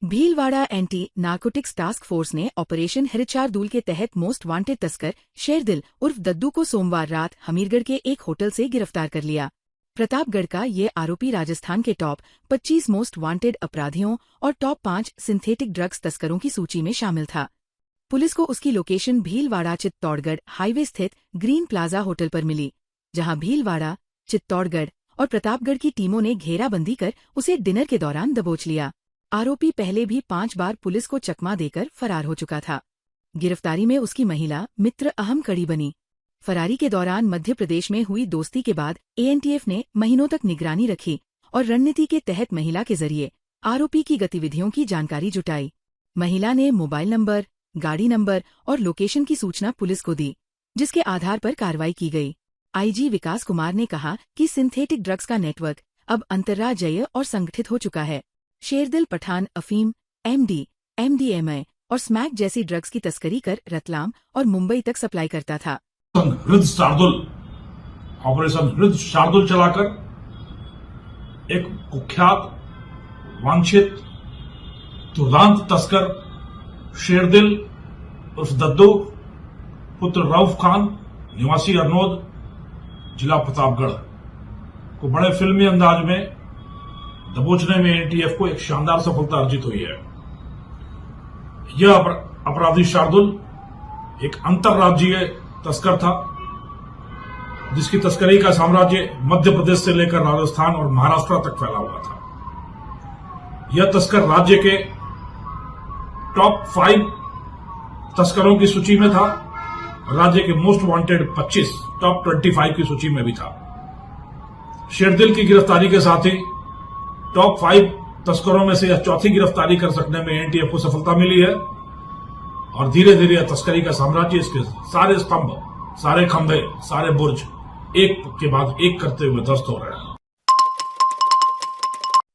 Bhilwara anti narcotics task force ने operation हिरचारदूल के तहत मोस्ट वांटेड तस्कर शेरदिल उर्फ दद्दू को सोमवार रात हमीरगढ़ के एक होटल से गिरफ्तार कर लिया। प्रतापगढ़ का ये आरोपी राजस्थान के टॉप 25 मोस्ट वांटेड अपराधियों और टॉप 5 सिंथेटिक ड्रग्स तस्करों की सूची में शामिल था। पुलिस को उसकी लोकेशन भीलवाड़ा चित्तौड़गढ़ हाईवे स्थित ग्रीन प्लाजा होटल पर मिली, जहां भीलवाड़ा, चित्तौड़गढ़ और प्रतापगढ़ की टीमों ने घेराबंदी कर उसे डिनर के दौरान दबोच लिया। आरोपी पहले भी 5 बार पुलिस को चकमा देकर फरार हो चुका था। गिरफ्तारी में उसकी महिला मित्र अहम कड़ी बनी। फरारी के दौरान मध्य प्रदेश में हुई दोस्ती के बाद एएनटीएफ ने महीनों तक निगरानी रखी और रणनीति के तहत महिला के जरिए आरोपी की गतिविधियों की जानकारी जुटाई। महिला ने मोबाइल नंबर, गाड़ी नंबर और लोकेशन की सूचना पुलिस को दी, जिसके आधार पर कार्रवाई की गई। आईजी विकास कुमार ने कहा कि सिंथेटिक ड्रग्स का नेटवर्क अब अंतर्राज्यीय और संगठित हो चुका है। शेरदिल पठान अफीम, एमडी, एमडीएमए और स्मैक जैसी ड्रग्स की तस्करी कर रतलाम और मुंबई तक सप्लाई करता था। ऑपरेशन हृद शार्दुल चलाकर एक कुख्यात, वांछित, दुर्दांत तस्कर शेरदिल उर्फ दद्दू पुत्र रऊफ खान निवासी अरनोद जिला प्रतापगढ़ को बड़े फिल्मी अंदाज में दबोचने में एनटीएफ को एक शानदार सफलता अर्जित हुई है। यह अपराधी शार्दुल एक अंतर्राज्यीय तस्कर था, जिसकी तस्करी का साम्राज्य मध्य प्रदेश से लेकर राजस्थान और महाराष्ट्र तक फैला हुआ था। यह तस्कर राज्य के टॉप 5 तस्करों की सूची में था। राज्य के मोस्ट वांटेड 25 टॉप 25 की सूची में भी था। शेरदिल की गिरफ्तारी के साथ ही टॉप 5 तस्करों में से यह चौथी गिरफ्तारी कर सकने में एनटीएफ को सफलता मिली है और धीरे धीरे यह तस्करी का साम्राज्य, इसके सारे स्तंभ, सारे खंभे, सारे बुर्ज एक के बाद एक करते हुए ध्वस्त हो रहे हैं।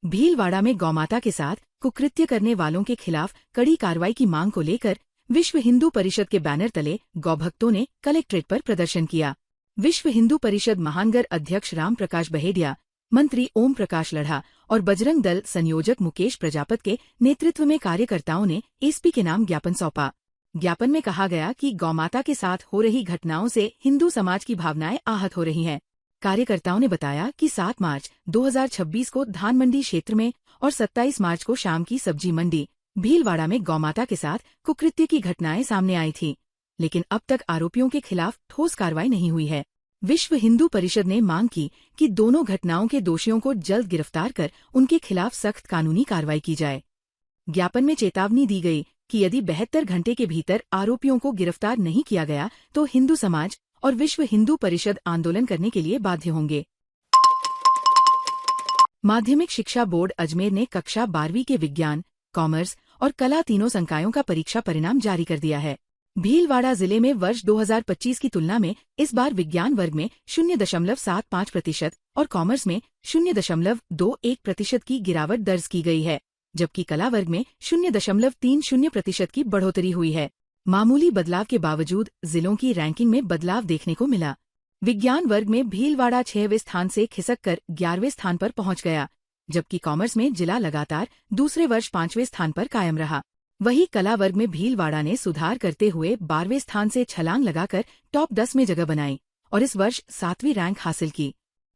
भीलवाड़ा में गौमाता के साथ कुकृत्य करने वालों के खिलाफ कड़ी कार्रवाई की मांग को लेकर विश्व हिंदू परिषद के बैनर तले गौभक्तों ने कलेक्ट्रेट पर प्रदर्शन किया। विश्व हिंदू परिषद महानगर अध्यक्ष राम प्रकाश बहेडिया, मंत्री ओम प्रकाश लढ़ा और बजरंग दल संयोजक मुकेश प्रजापत के नेतृत्व में कार्यकर्ताओं ने एसपी के नाम ज्ञापन सौंपा। ज्ञापन में कहा गया कि गौमाता के साथ हो रही घटनाओं से हिंदू समाज की भावनाएं आहत हो रही हैं। कार्यकर्ताओं ने बताया कि 7 मार्च 2026 को धान मंडी क्षेत्र में और 27 मार्च को शाम की सब्जी मंडी भीलवाड़ा में गौमाता के साथ कुकृत्य की घटनाएं सामने आई थी, लेकिन अब तक आरोपियों के खिलाफ ठोस कार्रवाई नहीं हुई है। विश्व हिंदू परिषद ने मांग की कि दोनों घटनाओं के दोषियों को जल्द गिरफ्तार कर उनके खिलाफ सख्त कानूनी कार्रवाई की जाए। ज्ञापन में चेतावनी दी गई कि यदि 72 घंटे के भीतर आरोपियों को गिरफ्तार नहीं किया गया तो हिंदू समाज और विश्व हिंदू परिषद आंदोलन करने के लिए बाध्य होंगे। माध्यमिक शिक्षा बोर्ड अजमेर ने कक्षा 12वीं के विज्ञान, कॉमर्स और कला तीनों संकायों का परीक्षा परिणाम जारी कर दिया है। भीलवाड़ा जिले में वर्ष 2025 की तुलना में इस बार विज्ञान वर्ग में 0.75% और कॉमर्स में 0.21% की गिरावट दर्ज की गई है, जबकि कला वर्ग में 0.30% की बढ़ोतरी हुई है। मामूली बदलाव के बावजूद जिलों की रैंकिंग में बदलाव देखने को मिला। विज्ञान वर्ग में भीलवाड़ा 6वें स्थान से खिसककर 11वें स्थान पर पहुंच गया, जबकि कॉमर्स में जिला लगातार दूसरे वर्ष 5वें स्थान पर कायम रहा। वहीं कला वर्ग में भीलवाड़ा ने सुधार करते हुए 12वें स्थान से छलांग लगाकर टॉप 10 में जगह बनाई और इस वर्ष 7वीं रैंक हासिल की।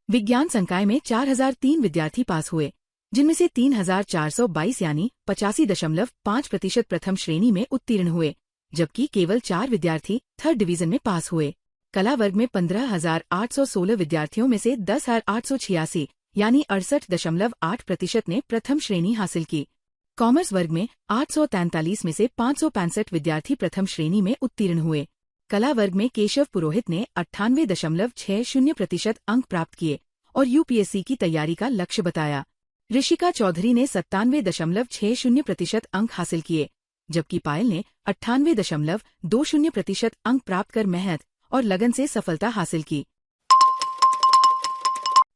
विज्ञान संकाय में 4003 विद्यार्थी पास हुए, जिनमें से 3422 यानी 85.5% प्रथम श्रेणी में उत्तीर्ण हुए, जबकि केवल 4 विद्यार्थी थर्ड डिवीजन में पास हुए। कला वर्ग में 15,816 विद्यार्थियों में से 10,886 यानी 68.8% ने प्रथम श्रेणी हासिल की। कॉमर्स वर्ग में 843 में से 565 विद्यार्थी प्रथम श्रेणी में उत्तीर्ण हुए। कला वर्ग में केशव पुरोहित ने 98.60% अंक प्राप्त किए और यूपीएससी की तैयारी का लक्ष्य बताया। ऋषिका चौधरी ने 97.60% अंक हासिल किए, जबकि पायल ने 98.20% अंक प्राप्त कर मेहनत और लगन से सफलता हासिल की।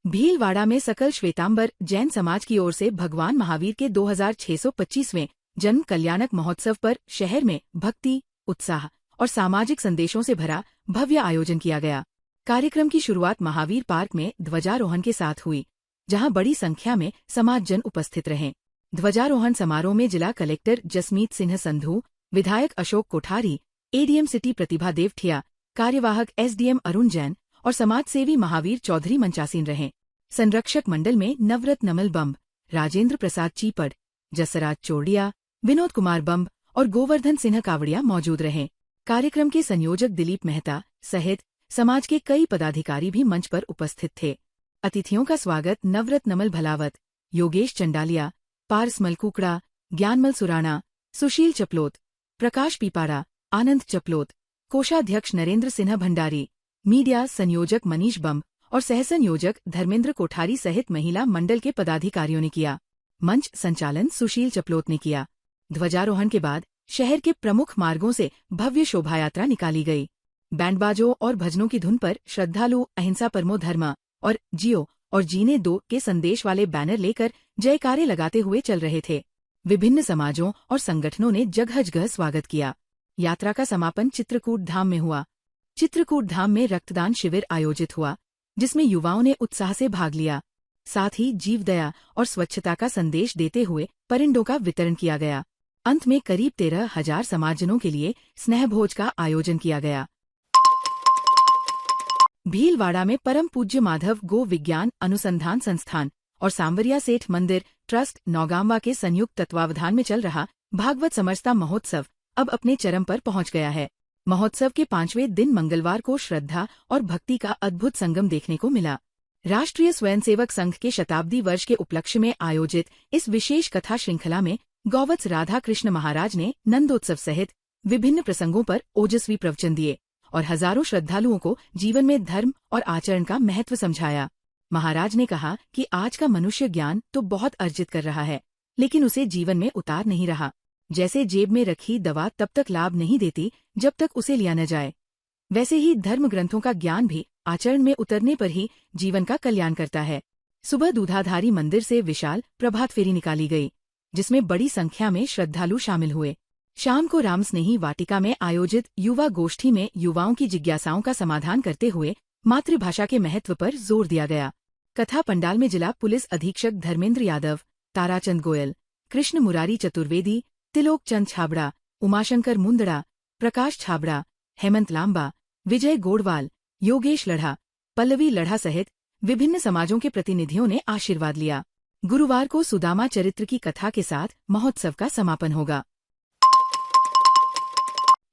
भीलवाड़ा में सकल श्वेतांबर जैन समाज की ओर से भगवान महावीर के 2625वें जन्म कल्याणक महोत्सव पर शहर में भक्ति, उत्साह और सामाजिक संदेशों से भरा भव्य आयोजन किया गया। कार्यक्रम की शुरुआत महावीर पार्क में ध्वजारोहण के साथ हुई, जहां बड़ी संख्या में समाजजन उपस्थित रहे। ध्वजारोहण समारोह में जिला कलेक्टर जसमीत सिंह संधू, विधायक अशोक कोठारी, एडीएम सिटी प्रतिभा देवठिया, कार्यवाहक एसडीएम अरुण जैन और समाजसेवी महावीर चौधरी मंचासीन रहे। संरक्षक मंडल में नवरत्न नमल बम्ब, राजेंद्र प्रसाद चीपड़, जसराज चोड़िया, विनोद कुमार बम्ब और गोवर्धन सिंह कावड़िया मौजूद रहे। कार्यक्रम के संयोजक दिलीप मेहता सहित समाज के कई पदाधिकारी भी मंच पर उपस्थित थे। अतिथियों का स्वागत नवरत्न नमल भलावत, योगेश चंडालिया, पारस मलकुकड़ा, ज्ञानमल सुराणा, सुशील चपलोत, प्रकाश पीपाड़ा, आनंद चपलोत, कोषाध्यक्ष नरेंद्र सिन्हा भंडारी, मीडिया संयोजक मनीष बम्ब और सहसंयोजक धर्मेंद्र कोठारी सहित महिला मंडल के पदाधिकारियों ने किया। मंच संचालन सुशील चपलोत ने किया। ध्वजारोहण के बाद शहर के प्रमुख मार्गों से भव्य शोभायात्रा निकाली गई। बैंडबाजों और भजनों की धुन पर श्रद्धालु अहिंसा परमो धर्म और जियो और जीने दो के संदेश वाले बैनर लेकर जयकारे लगाते हुए चल रहे थे। विभिन्न समाजों और संगठनों ने जगह जगह स्वागत किया। यात्रा का समापन चित्रकूट धाम में हुआ। चित्रकूट धाम में रक्तदान शिविर आयोजित हुआ, जिसमें युवाओं ने उत्साह से भाग लिया। साथ ही जीवदया और स्वच्छता का संदेश देते हुए परिंडों का वितरण किया गया। अंत में करीब 13,000 समाजजनों के लिए स्नेह भोज का आयोजन किया गया। भीलवाड़ा में परम पूज्य माधव गो विज्ञान अनुसंधान संस्थान और सांवरिया सेठ मंदिर ट्रस्ट नौगांवा के संयुक्त तत्वावधान में चल रहा भागवत समरसता महोत्सव अब अपने चरम पर पहुंच गया है। महोत्सव के 5वें दिन मंगलवार को श्रद्धा और भक्ति का अद्भुत संगम देखने को मिला। राष्ट्रीय स्वयंसेवक संघ के शताब्दी वर्ष के उपलक्ष्य में आयोजित इस विशेष कथा श्रृंखला में गौवत्स राधा कृष्ण महाराज ने नंदोत्सव सहित विभिन्न प्रसंगों पर ओजस्वी प्रवचन दिए और हजारों श्रद्धालुओं को जीवन में धर्म और आचरण का महत्व समझाया। महाराज ने कहा कि आज का मनुष्य ज्ञान तो बहुत अर्जित कर रहा है, लेकिन उसे जीवन में उतार नहीं रहा। जैसे जेब में रखी दवा तब तक लाभ नहीं देती जब तक उसे लिया न जाए, वैसे ही धर्म ग्रंथों का ज्ञान भी आचरण में उतरने पर ही जीवन का कल्याण करता है। सुबह दूधाधारी मंदिर से विशाल प्रभात फेरी निकाली गई, जिसमें बड़ी संख्या में श्रद्धालु शामिल हुए। शाम को रामस्नेही वाटिका में आयोजित युवा गोष्ठी में युवाओं की जिज्ञासाओं का समाधान करते हुए मातृभाषा के महत्व पर जोर दिया गया। कथा पंडाल में जिला पुलिस अधीक्षक धर्मेंद्र यादव, ताराचंद गोयल, कृष्ण मुरारी चतुर्वेदी, तिलोक चंद छाबड़ा, उमाशंकर मुंदड़ा, प्रकाश छाबड़ा, हेमंत लांबा, विजय गोडवाल, योगेश लढ़ा, पल्लवी लढ़ा सहित विभिन्न समाजों के प्रतिनिधियों ने आशीर्वाद लिया। गुरुवार को सुदामा चरित्र की कथा के साथ महोत्सव का समापन होगा।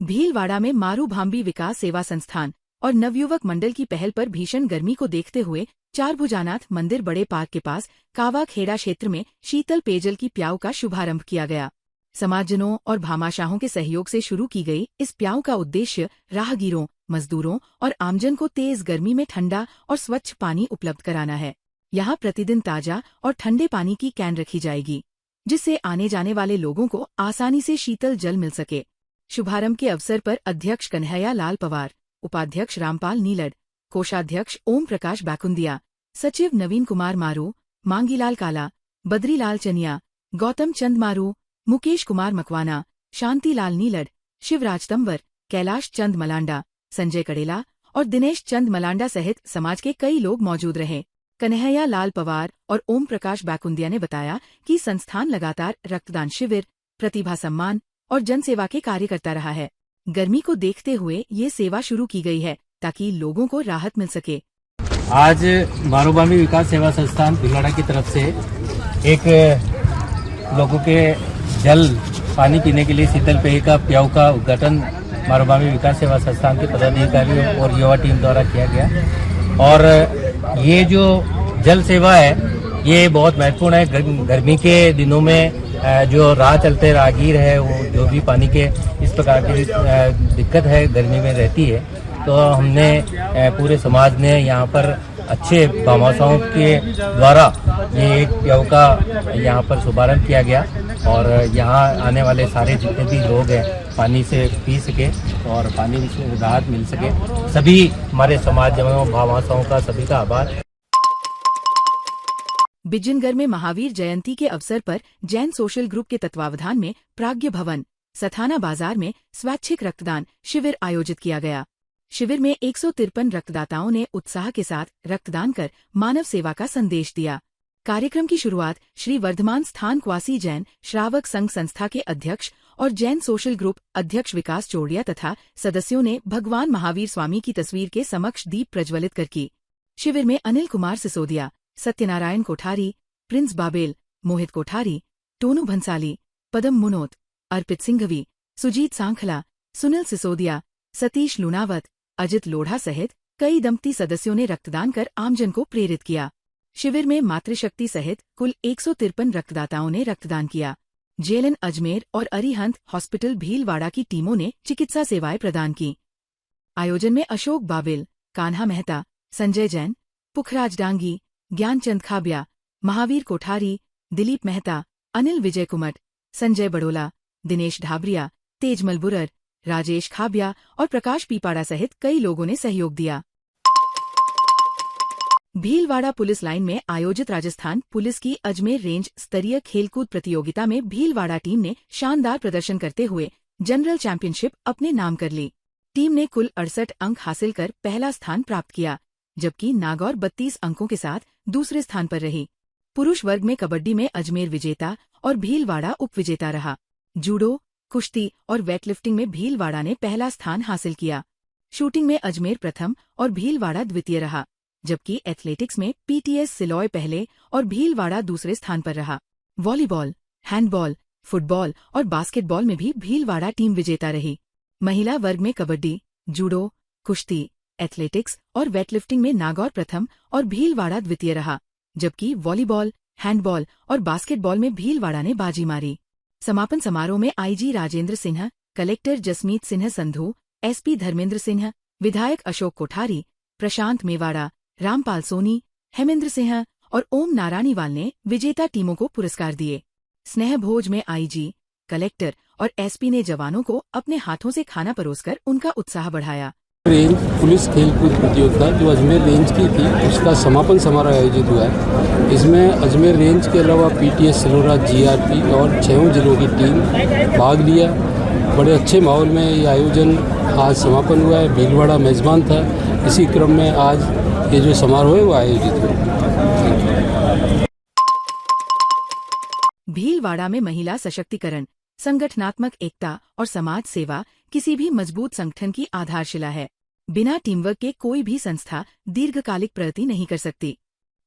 भीलवाड़ा में मारू भांबी विकास सेवा संस्थान और नवयुवक मंडल की पहल पर भीषण गर्मी को देखते हुए चारभुजानाथ मंदिर बड़े पार्क के पास कावा खेड़ा क्षेत्र में शीतल पेयजल की प्याऊ का शुभारंभ किया गया। समाजजनों और भामाशाहों के सहयोग से शुरू की गई इस प्याऊ का उद्देश्य राहगीरों, मजदूरों और आमजन को तेज गर्मी में ठंडा और स्वच्छ पानी उपलब्ध कराना है। यहाँ प्रतिदिन ताजा और ठंडे पानी की कैन रखी जाएगी, जिससे आने जाने वाले लोगों को आसानी से शीतल जल मिल सके। शुभारंभ के अवसर पर अध्यक्ष कन्हैया लाल पवार, उपाध्यक्ष रामपाल नीलड़, कोषाध्यक्ष ओम प्रकाश बाकुंदिया, सचिव नवीन कुमार मारू, मांगीलाल काला, बद्रीलाल चनिया, गौतम चंद मारू, मुकेश कुमार मकवाना, शांतिलाल नीलड़, शिवराज तंवर, कैलाश चंद मलांडा, संजय कड़ेला और दिनेश चंद मलांडा सहित समाज के कई लोग मौजूद रहे। कन्हैया लाल पवार और ओम प्रकाश बाकुंदिया ने बताया कि संस्थान लगातार रक्तदान शिविर, प्रतिभा सम्मान और जनसेवा के कार्य करता रहा है। गर्मी को देखते हुए ये सेवा शुरू की गई है ताकि लोगों को राहत मिल सके। आज मारूभांबी विकास सेवा संस्थान भीलवाड़ा की तरफ से एक लोगों के जल पानी पीने के लिए शीतल पेय का प्याऊ का उद्घाटन मारूभांबी विकास सेवा संस्थान के पदाधिकारियों और युवा टीम द्वारा किया गया। और ये जो जल सेवा है ये बहुत महत्वपूर्ण है। गर्मी के दिनों में जो राह चलते राहगीर है वो जो भी पानी के इस प्रकार की दिक्कत है गर्मी में रहती है, तो हमने पूरे समाज ने यहाँ पर अच्छे भामाशाहों के द्वारा ये एक प्याऊ का यहाँ पर शुभारंभ किया गया और यहाँ आने वाले सारे जितने भी लोग हैं पानी से पी सके और पानी से राहत मिल सके। सभी हमारे समाज भामाशाहों का सभी का आभार। बिजनगढ़ में महावीर जयंती के अवसर पर जैन सोशल ग्रुप के तत्वावधान में प्राज्ञ भवन सथाना बाजार में स्वैच्छिक रक्तदान शिविर आयोजित किया गया। शिविर में 153 रक्तदाताओं ने उत्साह के साथ रक्तदान कर मानव सेवा का संदेश दिया। कार्यक्रम की शुरुआत श्री वर्धमान स्थान क्वासी जैन श्रावक संघ संस्था के अध्यक्ष और जैन सोशल ग्रुप अध्यक्ष विकास चोड़िया तथा सदस्यों ने भगवान महावीर स्वामी की तस्वीर के समक्ष दीप प्रज्वलित कर की। शिविर में अनिल कुमार सिसोदिया, सत्यनारायण कोठारी, प्रिंस बाबेल, मोहित कोठारी, टोनू भंसाली, पदम मुनोत, अर्पित सिंघवी, सुजीत सांखला, सुनील सिसोदिया, सतीश लूणावत, अजित लोढ़ा सहित कई दंपति सदस्यों ने रक्तदान कर आमजन को प्रेरित किया। शिविर में मातृशक्ति सहित कुल 153 रक्तदाताओं ने रक्तदान किया। जेएलएन अजमेर और अरिहंत हॉस्पिटल भीलवाड़ा की टीमों ने चिकित्सा सेवाएं प्रदान की। आयोजन में अशोक बाबिल, कान्हा मेहता, संजय जैन, पुखराज डांगी, ज्ञानचंद खाबिया, महावीर कोठारी, दिलीप मेहता, अनिल विजय कुमट, संजय बड़ोला, दिनेश ढाबरिया, तेजमल बुरर, राजेश खाबिया और प्रकाश पीपाड़ा सहित कई लोगों ने सहयोग दिया। भीलवाड़ा पुलिस लाइन में आयोजित राजस्थान पुलिस की अजमेर रेंज स्तरीय खेलकूद प्रतियोगिता में भीलवाड़ा टीम ने शानदार प्रदर्शन करते हुए जनरल चैंपियनशिप अपने नाम कर ली। टीम ने कुल 68 अंक हासिल कर पहला स्थान प्राप्त किया, जबकि नागौर 32 अंकों के साथ दूसरे स्थान पर रही। पुरुष वर्ग में कबड्डी में अजमेर विजेता और भीलवाड़ा उपविजेता रहा। जूडो, कुश्ती और वेटलिफ्टिंग में भीलवाड़ा ने पहला स्थान हासिल किया। शूटिंग में अजमेर प्रथम और भीलवाड़ा द्वितीय रहा, जबकि एथलेटिक्स में पीटीएस सिलॉय पहले और भीलवाड़ा दूसरे स्थान पर रहा। वॉलीबॉल, हैंडबॉल, फुटबॉल और बास्केटबॉल में भी भीलवाड़ा टीम विजेता रही। महिला वर्ग में कबड्डी, जूडो, कुश्ती, एथलेटिक्स और वेटलिफ्टिंग में नागौर प्रथम और भीलवाड़ा द्वितीय रहा, जबकि वॉलीबॉल, हैंडबॉल और बास्केटबॉल में भीलवाड़ा ने बाजी मारी। समापन समारोह में IG Rajendra Sinha, collector Jasmeet Sinha Sandhu, SP Dharmendra Sinha, विधायक अशोक कोठारी, प्रशांत मेवाड़ा, रामपाल सोनी, हेमेंद्र सिंह और ओम नारायणीवाल ने विजेता टीमों को पुरस्कार दिए। स्नेह भोज में आईजी, कलेक्टर और एसपी ने जवानों को अपने हाथों से खाना परोसकर उनका उत्साह बढ़ाया। रेंज पुलिस खेलकूद प्रतियोगिता जो अजमेर रेंज की थी, उसका समापन समारोह आयोजित हुआ है। इसमें अजमेर रेंज के अलावा पीटीएस सिलोरा, जीआरपी और 6 जिलों की टीम भाग लिया। बड़े अच्छे माहौल में ये आयोजन आज समापन हुआ है। भीलवाड़ा मेजबान था। इसी क्रम में आज ये जो समारोह है वो आयोजित हुआ। भीलवाड़ा में महिला सशक्तिकरण, संगठनात्मक एकता और समाज सेवा किसी भी मजबूत संगठन की आधारशिला है। बिना टीमवर्क के कोई भी संस्था दीर्घकालिक प्रगति नहीं कर सकती।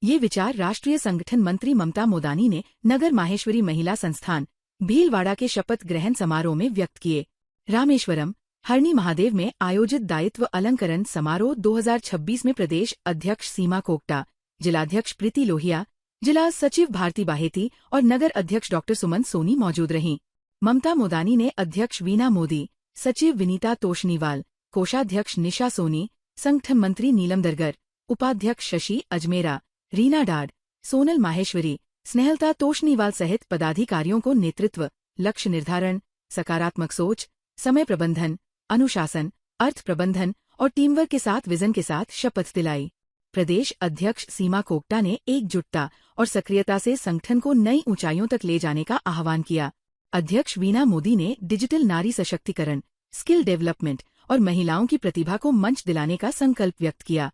ये विचार राष्ट्रीय संगठन मंत्री ममता मोदानी ने नगर माहेश्वरी महिला संस्थान भीलवाड़ा के शपथ ग्रहण समारोह में व्यक्त किए। रामेश्वरम, हरणी महादेव में आयोजित दायित्व अलंकरण समारोह 2026 में प्रदेश अध्यक्ष सीमा कोकटा, जिलाध्यक्ष प्रीति लोहिया, जिला सचिव भारती बाहेती और नगर अध्यक्ष डॉ सुमन सोनी मौजूद रहीं। ममता मोदानी ने अध्यक्ष वीना मोदी, सचिव विनीता तोशनीवाल, कोषाध्यक्ष निशा सोनी, संगठन मंत्री नीलम दरगर, उपाध्यक्ष शशि अजमेरा, रीना डाड, सोनल माहेश्वरी, स्नेहलता तोशनीवाल सहित पदाधिकारियों को नेतृत्व, लक्ष्य निर्धारण, सकारात्मक सोच, समय प्रबंधन, अनुशासन, अर्थ प्रबंधन और टीमवर्क के साथ विजन के साथ शपथ दिलाई। प्रदेश अध्यक्ष सीमा कोकटा ने एकजुटता और सक्रियता से संगठन को नई ऊंचाइयों तक ले जाने का आह्वान किया। अध्यक्ष वीना मोदी ने डिजिटल नारी सशक्तिकरण, स्किल डेवलपमेंट और महिलाओं की प्रतिभा को मंच दिलाने का संकल्प व्यक्त किया।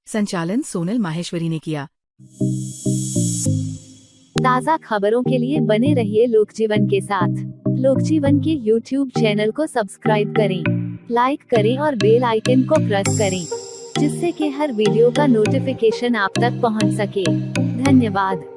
संचालन सोनल माहेश्वरी ने किया। ताज़ा खबरों के लिए बने रहिए लोकजीवन के साथ। लोकजीवन के YouTube चैनल को सब्सक्राइब करें, लाइक करें और बेल आइकन को प्रेस करें, जिससे कि हर वीडियो का नोटिफिकेशन आप तक पहुंच सके। धन्यवाद।